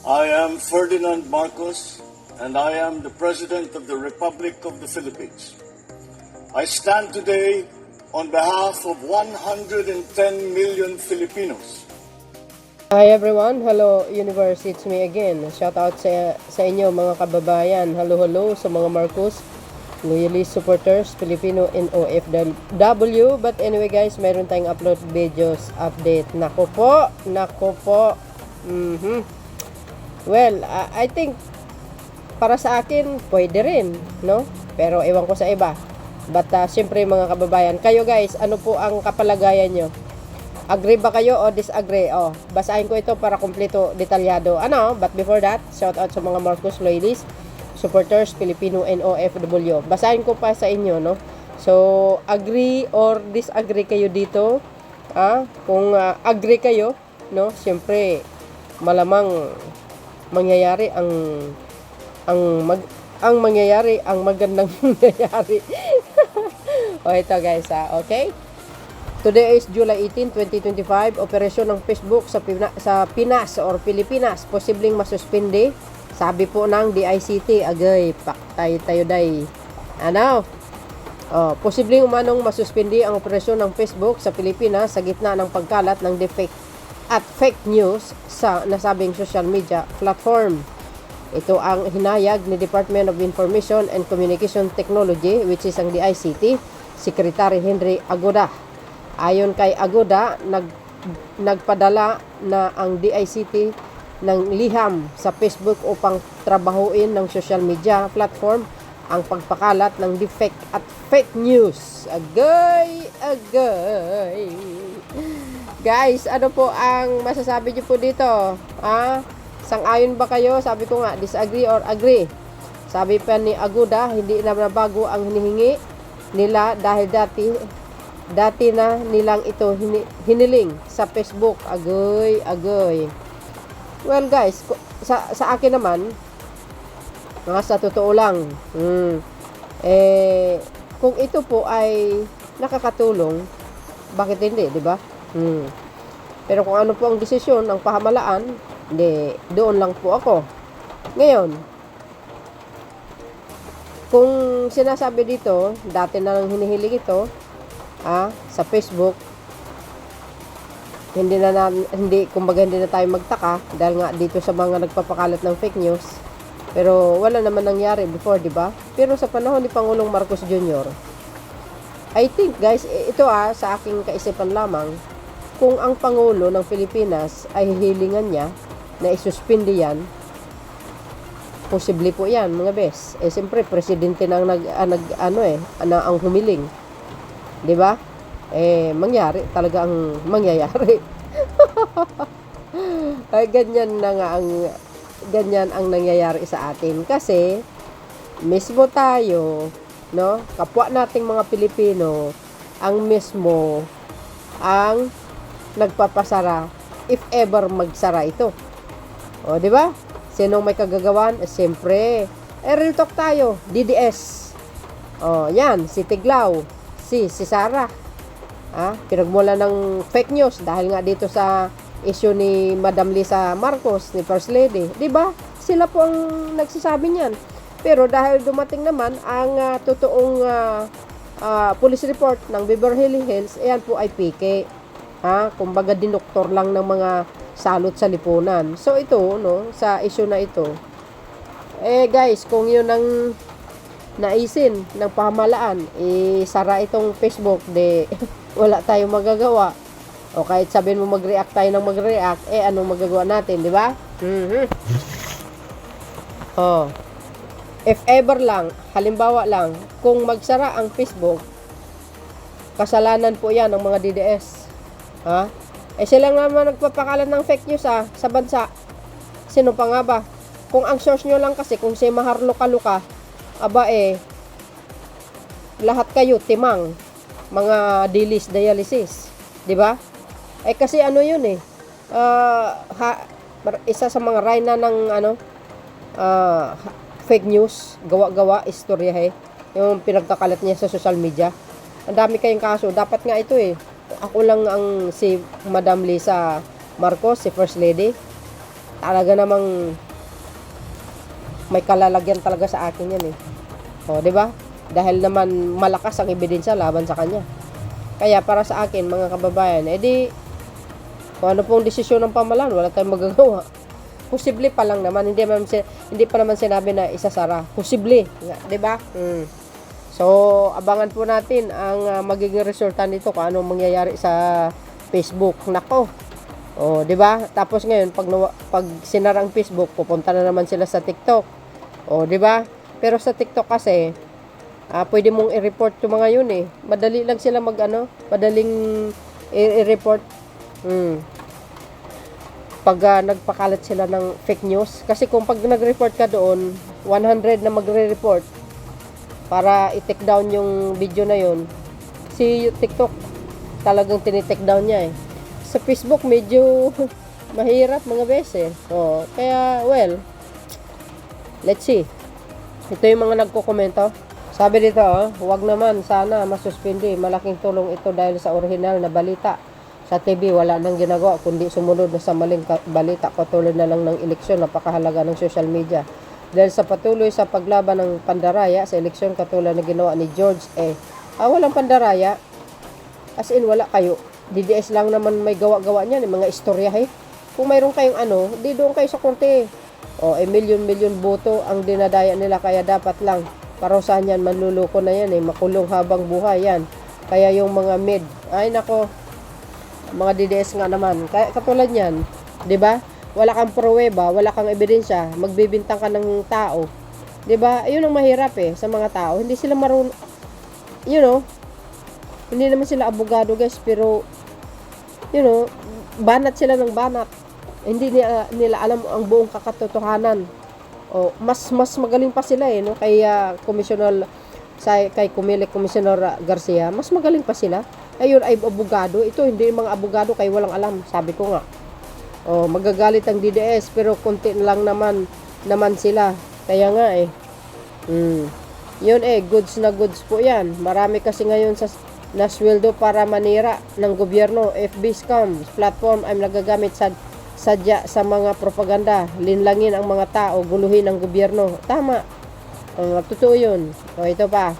I am Ferdinand Marcos, and I am the President of the Republic of the Philippines. I stand today on behalf of 110 million Filipinos. Hi everyone, hello universe, it's me again. Shout out sa inyo mga kababayan. Hello sa mga Marcos, loyalist supporters, Filipino and OFW. But anyway guys, mayroon tayong upload videos update. Nako po. Well, I think para sa akin pwede rin, no? Pero ewan ko sa iba. But siyempre mga kababayan, kayo guys, ano po ang kapalagayan nyo? Agree ba kayo o disagree? Basahin ko ito para kumpleto, detalyado. But before that, shout out sa mga Marcos loyalists, supporters, Filipino and OFW. Basahin ko pa sa inyo, no? So, agree or disagree kayo dito? Kung agree kayo, no? Siyempre, malamang mangyayari ang magandang mangyayari. Ito guys, okay? Today is July 18, 2025. Operasyon ng Facebook sa Pinas or Pilipinas posibleng masuspindi. Sabi po ng DICT, agay, paktay tayo day. Posibleng umanong masuspindi ang operasyon ng Facebook sa Pilipinas sa gitna ng pagkalat ng defect at fake news sa nasabing social media platform. Ito ang hinayag ni Department of Information and Communication Technology, which is ang DICT, Secretary Henry Agoda. Ayon kay Agoda, nagpadala na ang DICT ng liham sa Facebook upang trabahuin ng social media platform ang pagpakalat ng defect at fake news. Agay! Guys, ano po ang masasabi niyo po dito? Sang-ayon ba kayo? Sabi ko nga, disagree or agree? Sabi pa ni Agoda, hindi na nabago ang hinihingi nila dahil dati na nilang ito hiniling sa Facebook. Agoy. Well guys, sa akin naman, sa totoo lang, kung ito po ay nakakatulong, bakit hindi, di ba? Pero kung ano po ang desisyon ng pamahalaan, doon lang po ako. Ngayon, kung sinasabi dito, dati na lang hinihiling ito, sa Facebook, hindi na tayo magtaka dahil nga dito sa mga nagpapakalat ng fake news. Pero wala naman nangyari before, di ba? Pero sa panahon ni Pangulong Marcos Jr., I think guys, ito sa aking kaisipan lamang, kung ang Pangulo ng Pilipinas ay hihilingan niya na isuspindi yan, posible po yan mga bes. Siyempre presidente nang ang humiling. 'Di ba? Mangyari talaga ang mangyayari. Ay ganyan ang nangyayari sa atin kasi mismo tayo, no? Kapwa nating mga Pilipino ang mismo ang nagpapasara if ever magsara ito. 'Di ba? Sinong may kagagawan? Siyempre, real talk tayo, DDS. Yan, si Tiglao, si Sara. Pinagmula ng fake news dahil nga dito sa issue ni Madam Lisa Marcos, ni First Lady. 'Di ba? Sila po ang nagsasabi niyan. Pero dahil dumating naman ang totoong police report ng Beverly Hills, ayan po ay PK. Kumbaga dinoktor lang ng mga salot sa lipunan. So ito, no, sa issue na ito, guys, kung yun ang naisin ng pamahalaan, sara itong Facebook, wala tayong magagawa. O kahit sabihin mo mag-react tayo ng mag-react, anong magagawa natin, di ba? If ever lang, halimbawa lang, kung magsara ang Facebook, kasalanan po yan ng mga DDS. Sila naman nagpapakalat ng fake news sa bansa. Sino pa nga ba? Kung ang source nyo lang kasi, kung si Maharlo Kaluka, lahat kayo timang, mga dialysis, di ba? Kasi ano yun isa sa mga reyna ng fake news, gawa-gawa, istorya yung pinagkakalat niya sa social media. Ang dami kayong kaso. Dapat nga ito Ako lang ang si Madam Lisa Marcos, si First Lady. talaga namang may kalalagyan talaga sa akin yan eh. O, di ba? Dahil naman malakas ang ebidensya laban sa kanya. Kaya para sa akin, mga kababayan, edi kung ano pong desisyon ng pamahalaan, wala tayong magagawa. Posible pa lang naman, hindi pa naman sinabi na isasara. Posible, 'di ba? So, abangan po natin ang magiging resulta nito kung anong mangyayari sa Facebook. Nako. Oh, 'di ba? Tapos ngayon pag sinara ang Facebook, pupunta na naman sila sa TikTok. Oh, 'di ba? Pero sa TikTok kasi pwede mong i-report 'yung mga 'yun eh. Madali lang sila madaling i-report. Pag nagpakalat sila ng fake news. Kasi kung pag nag-report ka doon, 100 na magre-report para i-take down yung video na yun, si TikTok talagang tinitake down niya eh. Sa Facebook, medyo mahirap mga beses. Oh, kaya, well, let's see. Ito yung mga nagko-komento. Sabi dito, huwag naman, sana masuspindi. Malaking tulong ito dahil sa original na balita. Sa TV, wala nang ginagawa, kundi sumunod na sa maling balita, katulad na lang ng eleksyon, napakahalaga ng social media. Dahil sa patuloy sa paglaban ng pandaraya sa eleksyon, katulad na ginawa ni George walang pandaraya, as in, wala kayo. DDS lang naman may gawa-gawa niyan, mga istorya Kung mayroon kayong di doon kayo sa korte. Milyon-milyon boto ang dinadaya nila, kaya dapat lang, parusahan yan, manluloko na yan makulong habang buhay yan. Kaya yung mga ay nako, mga DDS nga naman, kaya katulad niyan, 'di ba? Wala kang pruweba, wala kang ebidensya, magbibintang ka ng tao. 'Di ba? 'Yun ang mahirap sa mga tao. Hindi sila marunong, hindi naman sila abogado, guys, pero banat sila ng banat. Hindi nila alam ang buong kakatotohanan. Mas magaling pa sila no? Kaya kay Commissioner Garcia, mas magaling pa sila. Ayun ay abogado. Ito hindi mga abogado kay walang alam. Sabi ko nga. Magagalit ang DDS pero konti lang naman sila. Kaya nga Yun goods na goods po yan. Marami kasi ngayon sa nasweldo para manira ng gobyerno. FB scam platform ay nagagamit sadya sa mga propaganda. Linlangin ang mga tao, guluhin ang gobyerno. Tama. Totoo yun. Ito pa.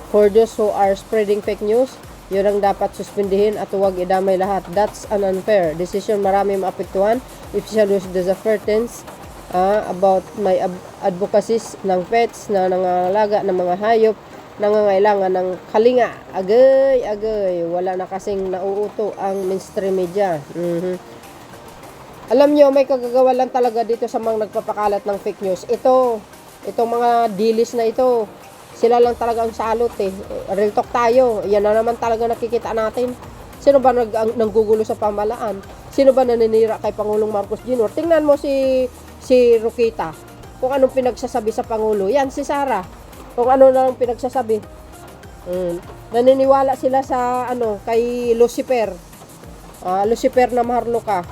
For those who are spreading fake news, yun ang dapat suspindihin at huwag idamay lahat. That's an unfair decision. Marami maapektuhan. If siya lose the fertens about my advocacies ng pets na nangangalaga ng mga hayop, nangangailangan ng kalinga. Agay. Wala na kasing nauuto ang mainstream media. Alam nyo, may kagagawa lang talaga dito sa mga nagpapakalat ng fake news. Itong mga dilis na ito, sila lang talaga ang salot Real talk tayo. Yan na naman talaga nakikita natin. Sino ba nanggugulo sa pamahalaan? Sino ba naninira kay Pangulong Marcos Jr.? Tingnan mo si Roquita. Kung anong pinagsasabi sa Pangulo. Yan, si Sara. Kung ano lang pinagsasabi. Naniniwala sila sa kay Lucifer. Lucifer na maharloka.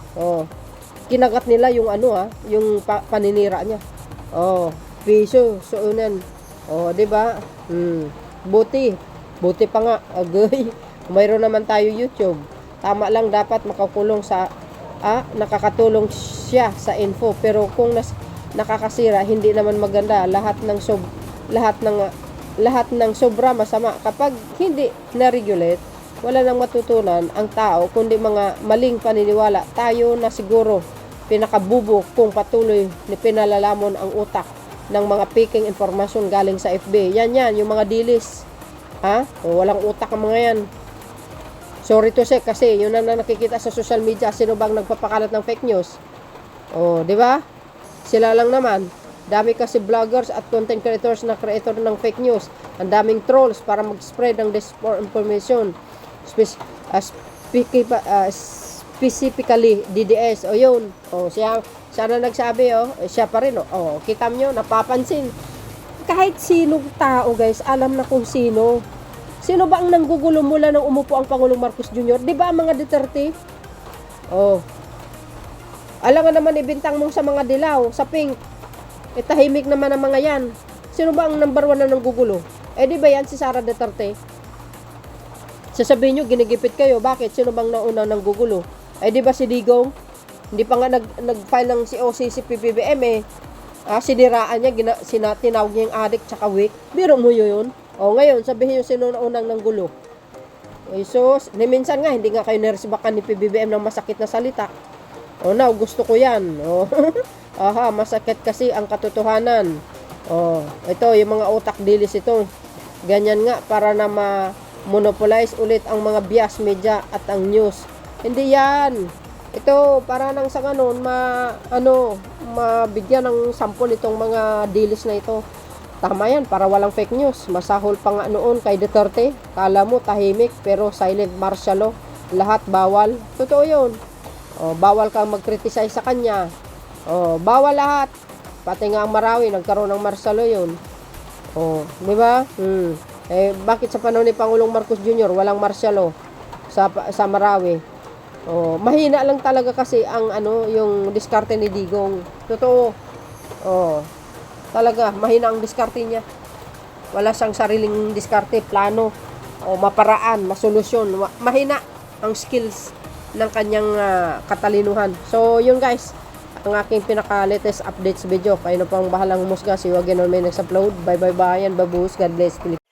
Kinagat nila yung yung paninira niya. Piso, suunan. 'Di ba? Buti pa nga. Agay. Mayroon naman tayo YouTube. Tama lang, dapat makakulong sa nakakatulong siya sa info, pero kung nakakasira, hindi naman maganda. Lahat ng sobra masama. Kapag hindi na-regulate, wala nang matutunan ang tao kundi mga maling paniniwala. Tayo na siguro pinakabubo kung patuloy ni pinalalamon ang utak ng mga peking informasyon galing sa FB. Yan, yung mga dilis. Walang utak ang mga yan. Sorry to say, kasi yun na nakikita sa social media. Sino bang nagpapakalat ng fake news? Di ba? Sila lang naman. Dami kasi vloggers at content creators na creator ng fake news. Ang daming trolls para mag-spread ng disinformation. Specifically DDS. Yun. Siya na nagsabi, siya pa rin, kita nyo, napapansin. Kahit sinong tao, guys, alam na kung sino. Sino ba ang nanggugulo mula nang umupo ang Pangulong Marcos Jr.? Di ba ang mga Duterte? Alangan naman ibintang mong sa mga dilaw, sa pink. Tahimik naman ang mga yan. Sino ba ang number 1 na nanggugulo? Di ba yan si Sara Duterte? Sasabihin nyo, ginigipit kayo. Bakit? Sino bang nauna nanggugulo? Di ba si Digong? Hindi pa nga nag-file ng COC si PBBM eh. Siniraan niya, tinawag niya yung adik tsaka weak. Biro mo yun. O ngayon, sabihin yung sinuunang ng gulo. So, minsan nga, hindi nga kayo niresbakan ni PBBM ng masakit na salita. O now, gusto ko yan. O, masakit kasi ang katotohanan. O, ito, yung mga utak dilis ito. Ganyan nga, para na ma-monopolize ulit ang mga bias media at ang news. Hindi yan. Ito, para nang sa ganun, mabigyan ng sampol itong mga dilis na ito. Tama yan, para walang fake news. Masahol pa nga noon kay Duterte. Kala mo tahimik, pero silent martial law. Lahat bawal. Totoo yun. O, bawal kang mag-criticize sa kanya. O, bawal lahat. Pati nga ang Marawi, nagkaroon ng martial law yun. O, di ba? Bakit sa panahon ni Pangulong Marcos Jr. walang martial law sa Marawi? Oh, mahina lang talaga kasi ang yung diskarte ni Digong. Totoo. Oh. Talaga mahina ang diskarte niya. Wala siyang sariling diskarte, plano, o maparaan, masolusyon. Mahina ang skills ng kanyang katalinuhan. So, yun guys, ang aking pinaka-latest updates video. Kayo na pang bahalang humusga. Si Wagin on may next upload. Bye bye bye and babuhos. God bless Philippines.